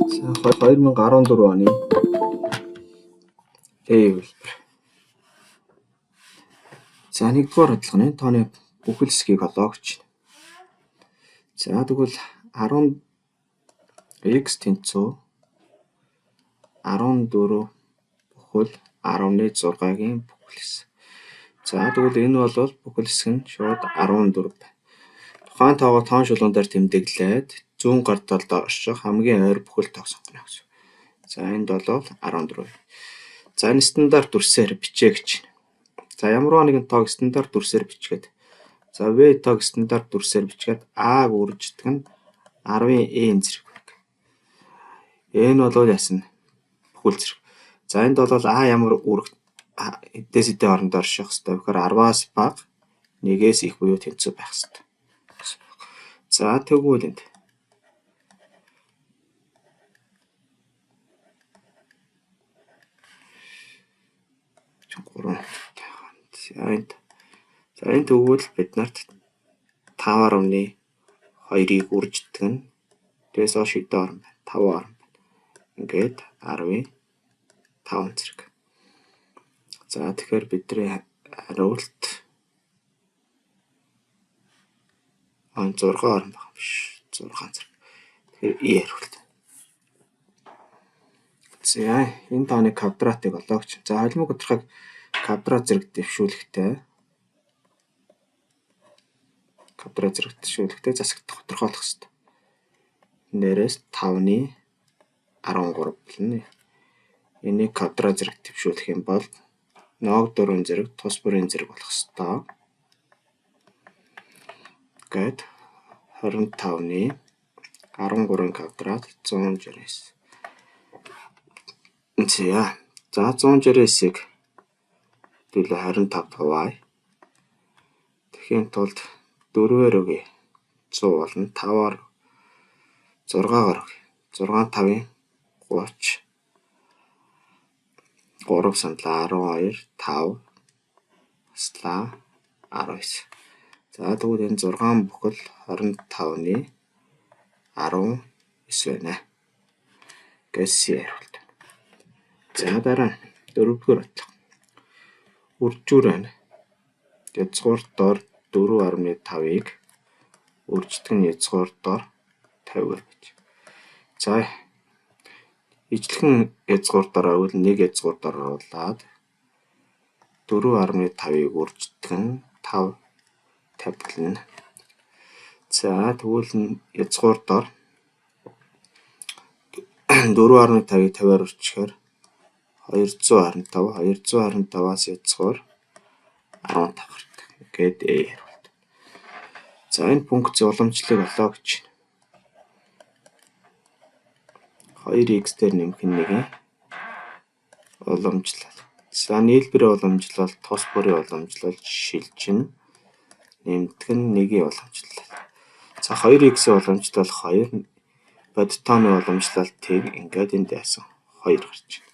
2014 оны A хэлбэр. За 1-р хадлага нь тооны бүхэл хэсгийг олоо гэж байна. За тэгвэл 10 x тэнцүү 14 бүхэл 16-гийн бүхэл хэсэг. За тэгвэл энэ бол бүхэл хэсэг нь шууд 14 байна. Тухайн тоогоо тоон шулуун дээр тэмдэглээд зүүн гар талд орших хамгийн ойр бүхэл тоог сонгоно гэсэн. За энд бол 14. За энэ стандарт дүрсээр бичээ гэж байна. За ямар нэгэн тоог стандарт дүрсээр бичгээд за V тоог стандарт дүрсээр бичгээд A-г үрждэг нь 10-ийн n зэрэг байна. Энэ бол ясна бүхэл зэрэг. За энд бол A ямар үүрэг эдээс эдээ хооронд орших хэвээр гэхээр 10-аас бага 1-ээс их буюу тэнцүү байх хэвээр. За тэгвэл энд За энэ тэгвэл бид нарт 5.2-ыг үрждэг нь дээс хойш хэдэн орн байна? 5 орн байна. Ингээд 10-5 зэрэг. За тэгэхээр бидний хариулт 6 орн байна биш 6 зэрэг. Тэгэхээр E хариулт. За энэ тооны квадратыг олоо гэж. За холимог өдрхийг квадрат зэрэг дэвшүүлэхдээ засагт тодорхойлох хэрэгтэй. Нэрээс 5-ны 13 болно. Энийг квадрат зэрэг дэвшүүлэх юм бол ноог 4 зэрэг тус бүрийн зэрэг болох хэрэгтэй. Гэт 25-ны 13 квадрат 169. За 169-ийг төлөө 25 хуваа. Тэхийн тулд 4-ээр өгье. 100 болно. 5-аар 6-аар өгье. 6-5-ийн 30. 3 сандлаа 12, 5 слаа 19. За тэгвэл энэ 6 бүхэл 25-ны 19 байна. Гэс хариулт. За дараа 4-р хадлага. Үржүүр байна. Язгуур дор 4.5-ыг үрждэг нь язгуур дор 50-аар байж. За ижлэхэн язгуур дор авал 1 язгуур дор оруулаад 4.5-ыг үрждэг нь 5 50 болно. За тэгвэл язгуур дор 4.5-ыг 50-аар үржихээр 225-аас язгуур 15 гардаг. Ингээд A хариулт. За энэ функцийн уламжлалыг олоо гэж. 2x дээр нэмэх нь 1 уламжлал. За нийлбэрийн уламжлал, тус бүрийн уламжлал шилжин нэмдэг нь 1-ийн уламжлал. За 2x-ийн уламжлал 2, бодит тооны уламжлал тэг ингээд энд яасан 2 гарч байна.